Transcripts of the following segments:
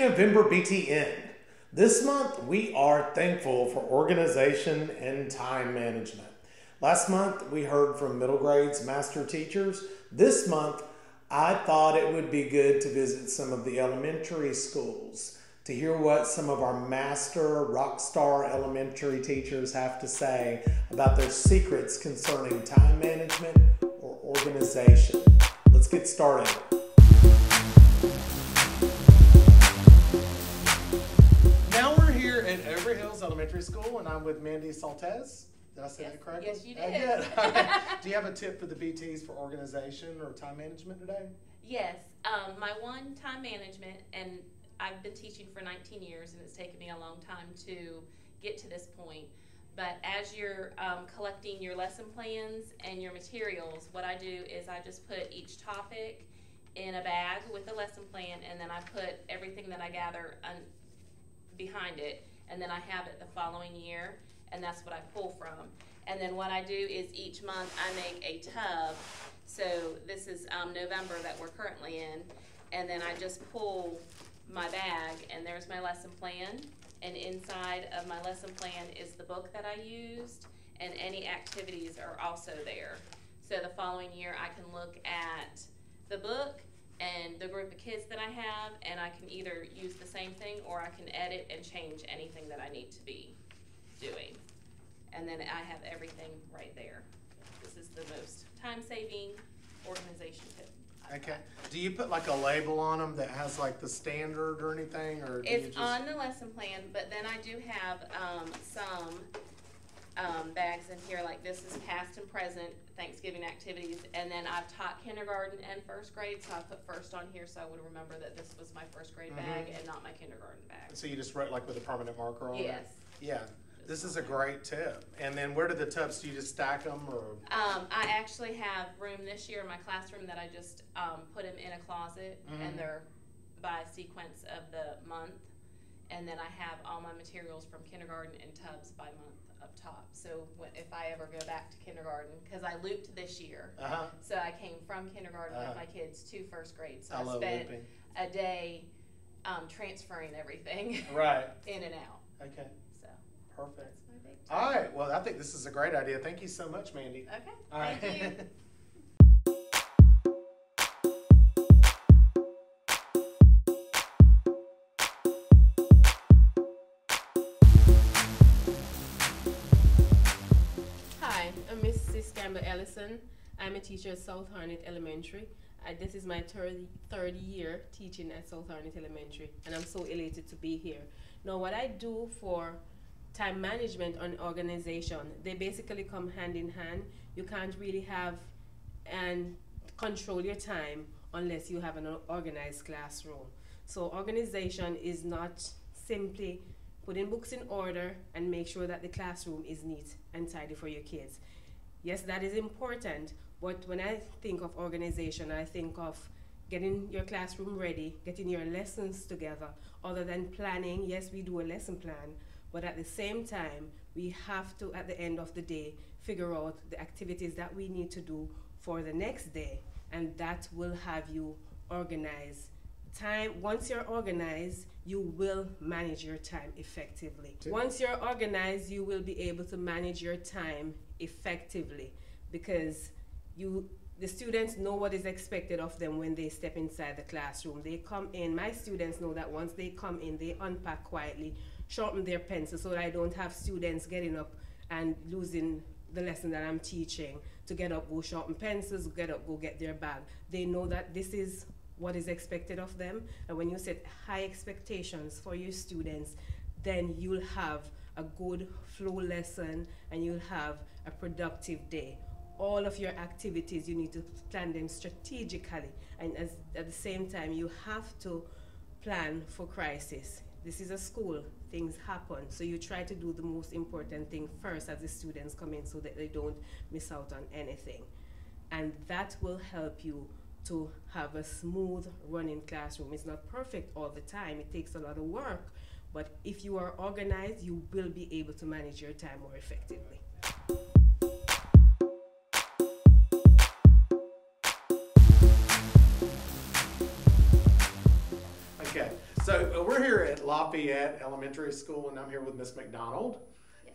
November BTN. This month we are thankful for organization and time management. Last month we heard from middle grades master teachers. This month I thought it would be good to visit some of the elementary schools to hear what some of our master rock star elementary teachers have to say about their secrets concerning time management or organization. Let's get started. Now we're here at Every Hills Elementary School, and I'm with Mandy Saltez. Did I say that correctly? Yes, you did. I did. Do you have a tip for the BTs for organization or time management today? Yes, my one, time management, and I've been teaching for 19 years, and it's taken me a long time to get to this point. But as you're collecting your lesson plans and your materials, what I do is I just put each topic in a bag with the lesson plan, and then I put everything that I gather behind it, and then I have it the following year, and that's what I pull from. And then what I do is each month I make a tub. So this is November that we're currently in, and then I just pull my bag, and there's my lesson plan, and inside of my lesson plan is the book that I used, and any activities are also there. So the following year I can look at the book and the group of kids that I have, and I can either use the same thing or I can edit and change anything that I need to be doing. And then I have everything right there. This is the most time-saving organization tip. Okay. Do you put like a label on them that has like the standard or anything, or do you It's just... on the lesson plan, but then I do have some bags in here, like this is past and present Thanksgiving activities, and then I've taught kindergarten and first grade, so I put first on here so I would remember that this was my first grade bag and not my kindergarten bag. So you just wrote like with a permanent marker on it? Yes. Yeah. This is a great tip. And then where do the tubs, do you just stack them or? I actually have room this year in my classroom that I just put them in a closet, and they're by sequence of the month. And then I have all my materials from kindergarten in tubs by month up top. So if I ever go back to kindergarten, because I looped this year, so I came from kindergarten with my kids to first grade. So I spent a day transferring everything right in and out. Okay. So perfect. that's my big tip. All right. Well, I think this is a great idea. Thank you so much, Mandy. Okay. All right. Thank you. Hi, I'm Mrs. Campbell Ellison. I'm a teacher at South Harnett Elementary. This is my third year teaching at South Harnett Elementary, and I'm so elated to be here. Now, what I do for time management and organization, they basically come hand in hand. You can't really have and control your time unless you have an organized classroom. So organization is not simply putting books in order and make sure that the classroom is neat and tidy for your kids. Yes, that is important, but when I think of organization, I think of getting your classroom ready, getting your lessons together. Other than planning, yes, we do a lesson plan, but at the same time, we have to, at the end of the day, figure out the activities that we need to do for the next day, and that will have you organized. Once you're organized, you will manage your time effectively. Once you're organized, you will be able to manage your time effectively, because the students know what is expected of them when they step inside the classroom. They come in, my students know that once they come in, they unpack quietly, sharpen their pencils so that I don't have students getting up and losing the lesson that I'm teaching to get up, go sharpen pencils, get up, go get their bag. They know that this is what is expected of them, and when you set high expectations for your students, then you'll have a good flow lesson and you'll have a productive day. All of your activities, you need to plan them strategically, and at the same time, you have to plan for crisis. This is a school, things happen, so you try to do the most important thing first as the students come in so that they don't miss out on anything. And that will help you to have a smooth running classroom. It's not perfect all the time, it takes a lot of work, but if you are organized, you will be able to manage your time more effectively. Okay, so we're at Lafayette Elementary School, and I'm here with Miss McDonald.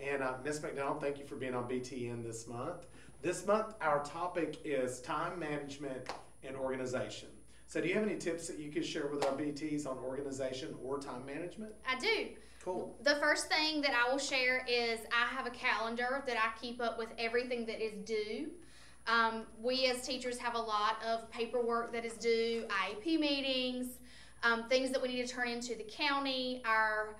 And Miss McDonald, thank you for being on BTN this month. This month, our topic is time management and organization. So do you have any tips that you could share with our BTs on organization or time management? I do. Cool. The first thing that I will share is I have a calendar that I keep up with everything that is due. We as teachers have a lot of paperwork that is due, IEP meetings, things that we need to turn into the county, our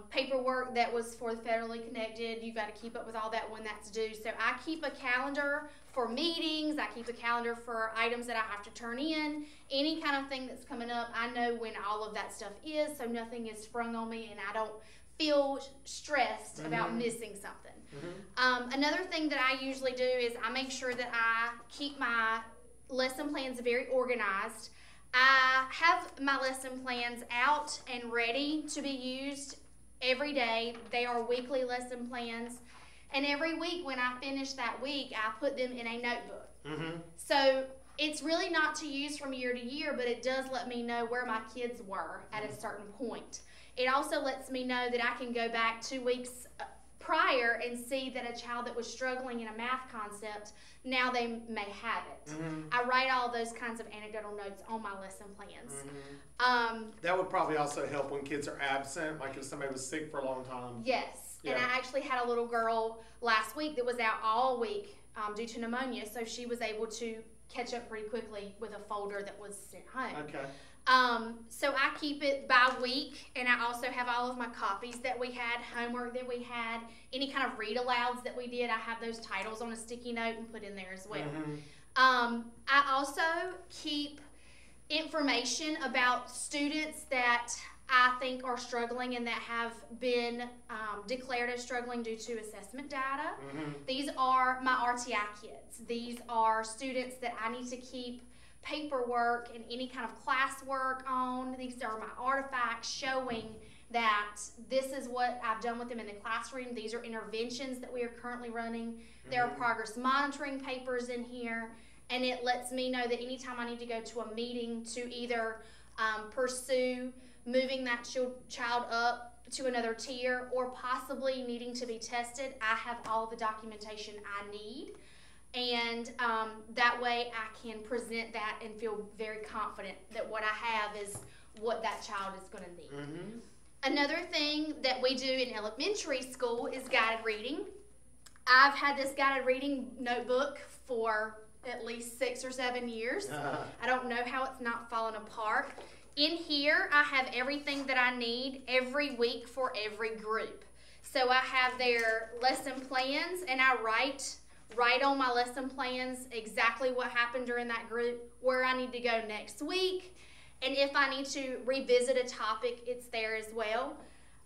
paperwork that was for the federally connected. You've got to keep up with all that when that's due. So I keep a calendar for meetings. I keep a calendar for items that I have to turn in. Any kind of thing that's coming up, I know when all of that stuff is, so nothing is sprung on me and I don't feel stressed about missing something. Another thing that I usually do is I make sure that I keep my lesson plans very organized. I have my lesson plans out and ready to be used every day. They are weekly lesson plans. And every week when I finish that week, I put them in a notebook. So it's really not to use from year to year, but it does let me know where my kids were at a certain point. It also lets me know that I can go back 2 weeks prior and see that a child that was struggling in a math concept, now they may have it. I write all those kinds of anecdotal notes on my lesson plans. That would probably also help when kids are absent, like if somebody was sick for a long time. Yes, Yeah. and I actually had a little girl last week that was out all week due to pneumonia, so she was able to catch up pretty quickly with a folder that was sent home. Okay. So I keep it by week, and I also have all of my copies that we had, homework that we had, any kind of read alouds that we did. I have those titles on a sticky note and put in there as well. I also keep information about students that I think are struggling and that have been declared as struggling due to assessment data. These are my RTI kids. These are students that I need to keep paperwork and any kind of classwork on. These are my artifacts showing that this is what I've done with them in the classroom. These are interventions that we are currently running. There are progress monitoring papers in here, and it lets me know that anytime I need to go to a meeting to either pursue moving that child up to another tier or possibly needing to be tested, I have all the documentation I need. And that way I can present that and feel very confident that what I have is what that child is going to need. Another thing that we do in elementary school is guided reading. I've had this guided reading notebook for at least 6 or 7 years. I don't know how it's not fallen apart. In here, I have everything that I need every week for every group. So I have their lesson plans, and I write on my lesson plans exactly what happened during that group, where I need to go next week, and if I need to revisit a topic, it's there as well.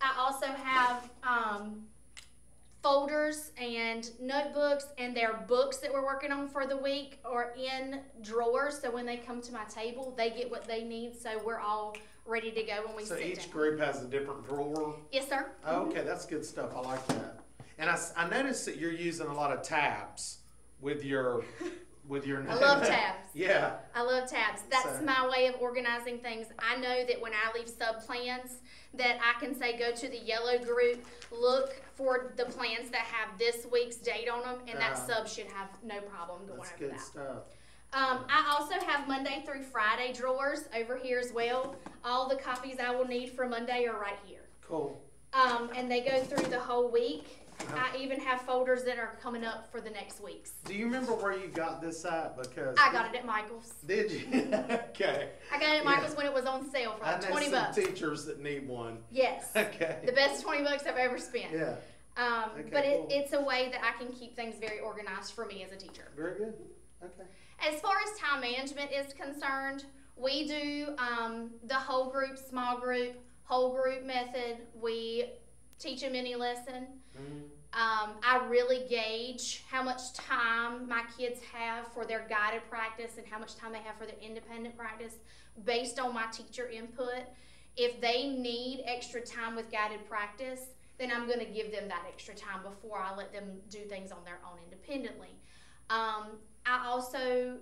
I also have folders and notebooks, and their books that we're working on for the week are in drawers, so when they come to my table, they get what they need, so we're all ready to go when we sit down. So each group has a different drawer? Yes, sir. Oh, okay, that's good stuff. I like that. And I noticed that you're using a lot of tabs with your I love tabs. Yeah. I love tabs. That's my way of organizing things. I know that when I leave sub-plans that I can say go to the yellow group, look for the plans that have this week's date on them, and that sub should have no problem going over that. That's good stuff. I also have Monday through Friday drawers over here as well. All the copies I will need for Monday are right here. Cool. And they go through the whole week. I even have folders that are coming up for the next weeks. Do you remember where you got this at? Because I got it at Michael's. Did you? Okay. I got it at Michael's when it was on sale for like $20. I know some teachers that need one. Yes. Okay. The best $20 I've ever spent. Yeah. Okay, but cool. it's a way that I can keep things very organized for me as a teacher. Very good. Okay. As far as time management is concerned, we do the whole group, small group, whole group method. We teach a mini lesson. I really gauge how much time my kids have for their guided practice and how much time they have for their independent practice based on my teacher input. If they need extra time with guided practice, then I'm going to give them that extra time before I let them do things on their own independently. I also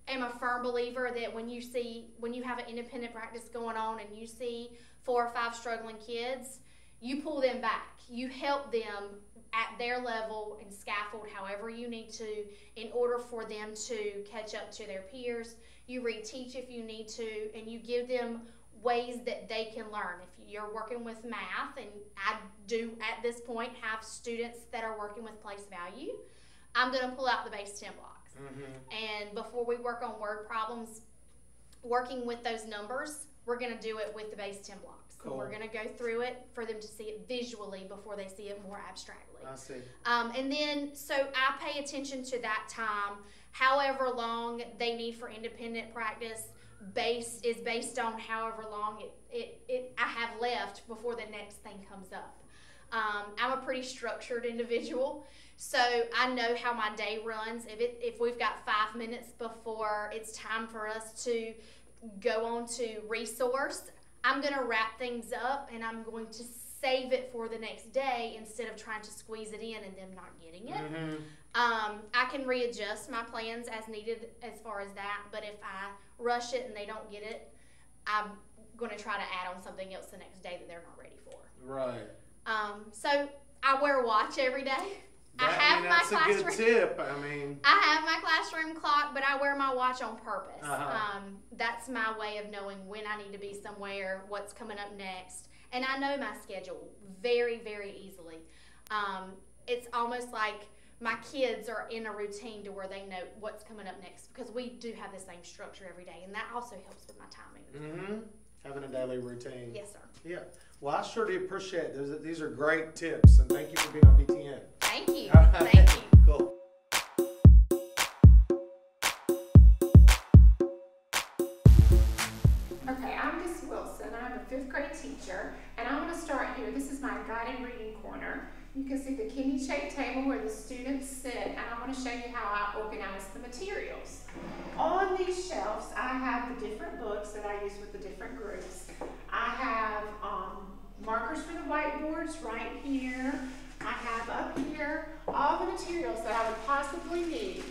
am a firm believer that when you have an independent practice going on and you see 4 or 5 struggling kids, you pull them back. You help them at their level and scaffold however you need to in order for them to catch up to their peers. You reteach if you need to, and you give them ways that they can learn. If you're working with math, and I do at this point have students that are working with place value, I'm going to pull out the base 10 blocks. And before we work on word problems, working with those numbers, we're going to do it with the base 10 blocks. Cool. We're going to go through it for them to see it visually before they see it more abstractly. I see. And then, so I pay attention to that time, however long they need for independent practice. Is based on however long I have left before the next thing comes up. I'm a pretty structured individual, so I know how my day runs. If we've got 5 minutes before it's time for us to go on to resource, I'm going to wrap things up and I'm going to save it for the next day instead of trying to squeeze it in and them not getting it. I can readjust my plans as needed as far as that, but if I rush it and they don't get it, I'm going to try to add on something else the next day that they're not ready for. Right. So I wear a watch every day. That's a good tip. I have my classroom clock, but I wear my watch on purpose. That's my way of knowing when I need to be somewhere, what's coming up next. And I know my schedule very, very easily. It's almost like my kids are in a routine to where they know what's coming up next, because we do have the same structure every day, and that also helps with my timing. Having a daily routine. Yes, sir. Yeah. Well, I sure do appreciate it. These are great tips, and thank you for being on BTN. Thank you. Right. Thank you. Cool. Okay, I'm Miss Wilson. I'm a 5th grade teacher, and I'm going to start here. This is my guided reading corner. You can see the kidney-shaped table where the students sit, and I want to show you how I organize the materials. On these shelves, I have the different books that I use with the different groups. I have markers for the whiteboards right here. I have up here all the materials that I would possibly need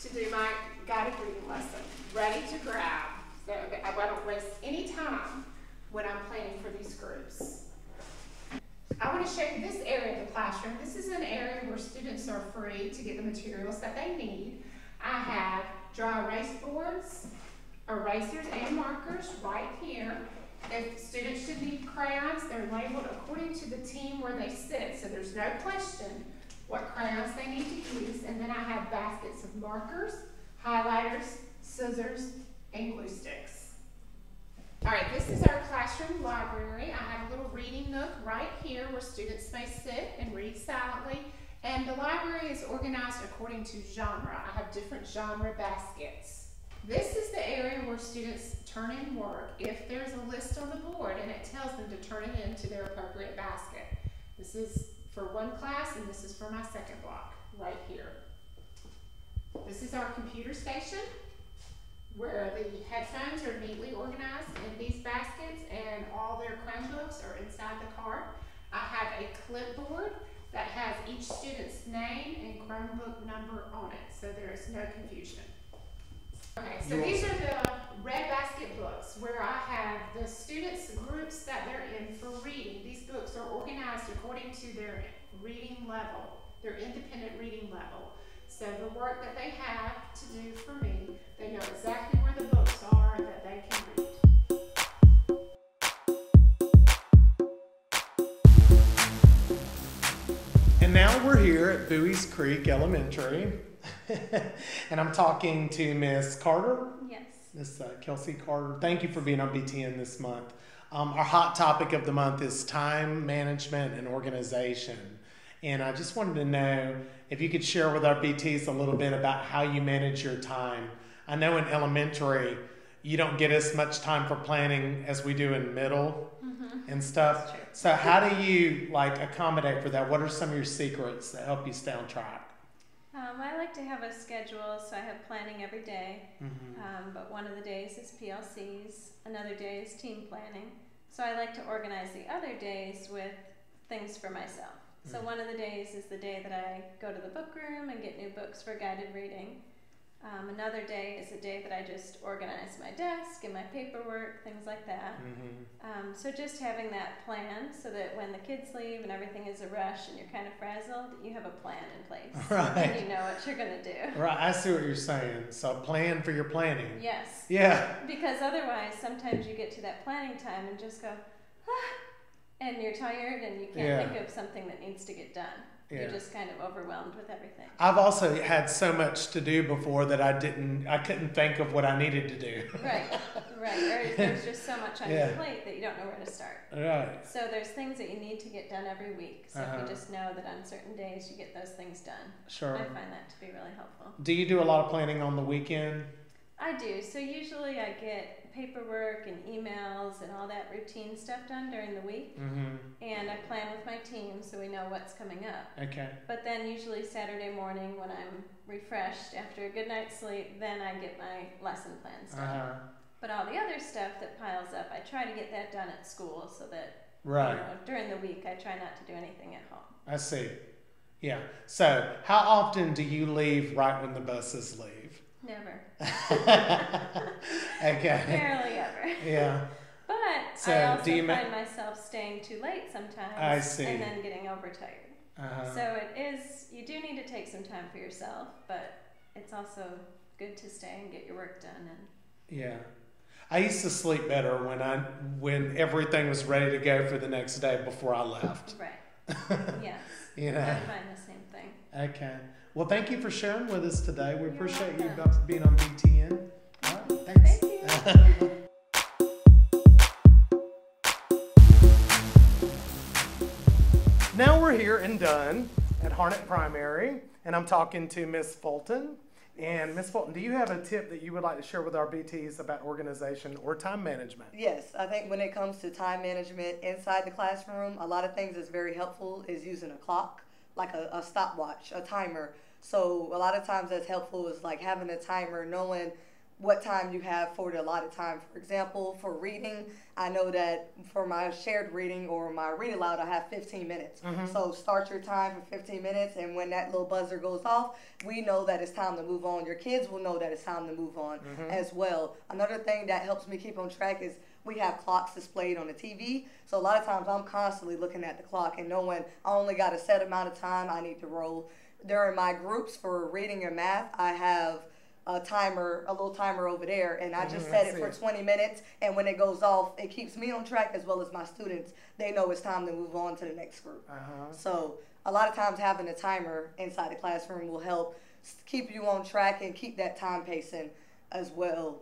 to do my guided reading lesson, ready to grab, so that I don't waste any time when I'm planning for these groups. I want to show you this area of the classroom. This is an area where students are free to get the materials that they need. I have dry erase boards, erasers, and markers right here. If students should need crayons, they're labeled according to the team where they sit, so there's no question what crayons they need to use. And then I have baskets of markers, highlighters, scissors, and glue sticks. All right, this is our classroom library. I have a little reading nook right here where students may sit and read silently. And the library is organized according to genre. I have different genre baskets. This is the area where students turn in work if there's a list on the board and it tells them to turn it into their appropriate basket. This is for one class and this is for my second block right here. This is our computer station where the headphones are neatly organized in these baskets and all their Chromebooks are inside the cart. I have a clipboard that has each student's name and Chromebook number on it, so there is no confusion. Okay, so these are the red basket books where I have the students' groups that they're in for reading. These books are organized according to their reading level, their independent reading level. So the work that they have to do for me, they know exactly where the books are that they can read. And now we're here at Bowie's Creek Elementary, and I'm talking to Miss Carter. Yes. Miss Kelsey Carter. Thank you for being on BTN this month. Our hot topic of the month is time management and organization. And I just wanted to know if you could share with our BTs a little bit about how you manage your time. I know in elementary, you don't get as much time for planning as we do in middle and stuff. So how do you accommodate for that? What are some of your secrets that help you stay on track? I like to have a schedule, so I have planning every day. But one of the days is PLCs, another day is team planning. So I like to organize the other days with things for myself. So one of the days is the day that I go to the book room and get new books for guided reading. Another day is a day that I just organize my desk and my paperwork, things like that. So just having that plan so that when the kids leave and everything is a rush and you're kind of frazzled, you have a plan in place. Right. And you know what you're going to do. Right, I see what you're saying. So plan for your planning. Yes. Yeah. Because otherwise, sometimes you get to that planning time and just go, and you're tired and you can't think of something that needs to get done. Yeah. You're just kind of overwhelmed with everything. I've also had so much to do before that I couldn't think of what I needed to do. Right. Or there's just so much on your plate that you don't know where to start. Right. So there's things that you need to get done every week. So if you just know that on certain days you get those things done. Sure. I find that to be really helpful. Do you do a lot of planning on the weekend? I do. So usually I get paperwork and emails and all that routine stuff done during the week. And I plan with my team so we know what's coming up. Okay. But then usually Saturday morning when I'm refreshed after a good night's sleep, then I get my lesson plans done. But all the other stuff that piles up, I try to get that done at school so that during the week I try not to do anything at home. I see. Yeah. So how often do you leave right when the buses leave? Never. Okay. Barely ever. Yeah. But So I also do you find myself staying too late sometimes. I see. And then getting overtired. So you do need to take some time for yourself, but it's also good to stay and get your work done. And yeah. I used to sleep better when everything was ready to go for the next day before I left. Right. Yes. You know. I find the same thing. Okay. Well, thank you for sharing with us today. We You're appreciate you welcome. being on BTN. All right. Thanks. Thank you. Now we're here and done at Harnett Primary, and I'm talking to Miss Fulton. And Miss Fulton, do you have a tip that you would like to share with our BTs about organization or time management? Yes, I think when it comes to time management inside the classroom, a lot of things that's very helpful is using a clock, like a stopwatch, a timer. So a lot of times that's helpful is like having a timer, knowing what time you have for the allotted time. For example, for reading, I know that for my shared reading or my read aloud, I have 15 minutes. So start your time for 15 minutes, and when that little buzzer goes off, we know that it's time to move on. Your kids will know that it's time to move on as well. Another thing that helps me keep on track is we have clocks displayed on the TV. So a lot of times I'm constantly looking at the clock and knowing I only got a set amount of time I need to roll. During my groups for reading and math, I have a little timer over there, and I just set it for 20 minutes, and when it goes off, it keeps me on track as well as my students. They know it's time to move on to the next group. So a lot of times having a timer inside the classroom will help keep you on track and keep that time pacing as well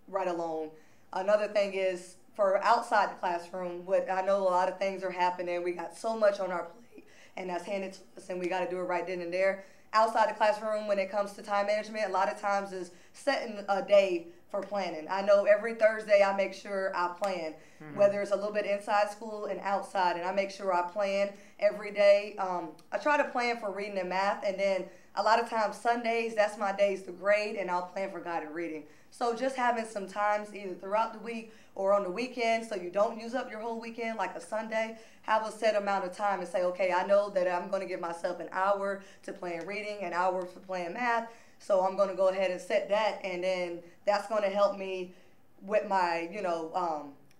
right along. Another thing is for outside the classroom, what I know a lot of things are happening. We got so much on our plate, and that's handed to us, and we got to do it right then and there. Outside the classroom, when it comes to time management, a lot of times is setting a day for planning. I know every Thursday I make sure I plan, whether it's a little bit inside school and outside, and I make sure I plan every day. I try to plan for reading and math, and then a lot of times Sundays, that's my days to grade, and I'll plan for guided reading. So just having some times either throughout the week or on the weekend so you don't use up your whole weekend like a Sunday, have a set amount of time and say, okay, I know that I'm going to give myself an hour to plan reading, an hour for playing math, so I'm going to go ahead and set that, and then that's going to help me with my,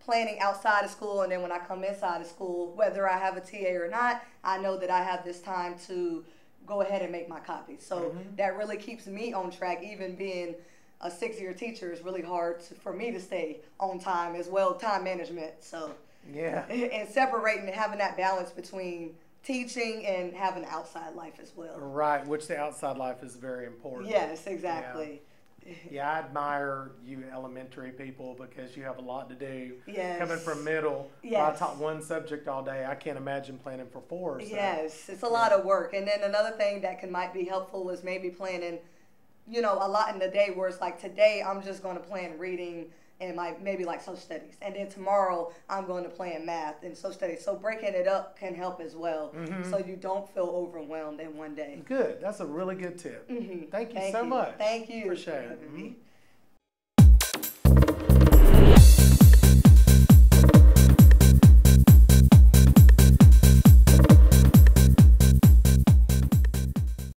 planning outside of school, and then when I come inside of school, whether I have a TA or not, I know that I have this time to go ahead and make my copies. So that really keeps me on track. Even being a 6-year teacher is really hard for me to stay on time as well, time management. So yeah, and separating and having that balance between teaching and having an outside life as well. Right, which the outside life is very important. Yes, exactly. Yeah, I admire you elementary people because you have a lot to do. Yes. Coming from middle, Yes. I taught one subject all day. I can't imagine planning for 4. So. Yes, it's a lot of work. And then another thing that might be helpful was maybe planning, a lot in the day where it's like today I'm just going to plan reading and maybe like social studies. And then tomorrow I'm going to plan math and social studies. So breaking it up can help as well so you don't feel overwhelmed in one day. Good. That's a really good tip. Thank you so much. Thank you for sharing. having me.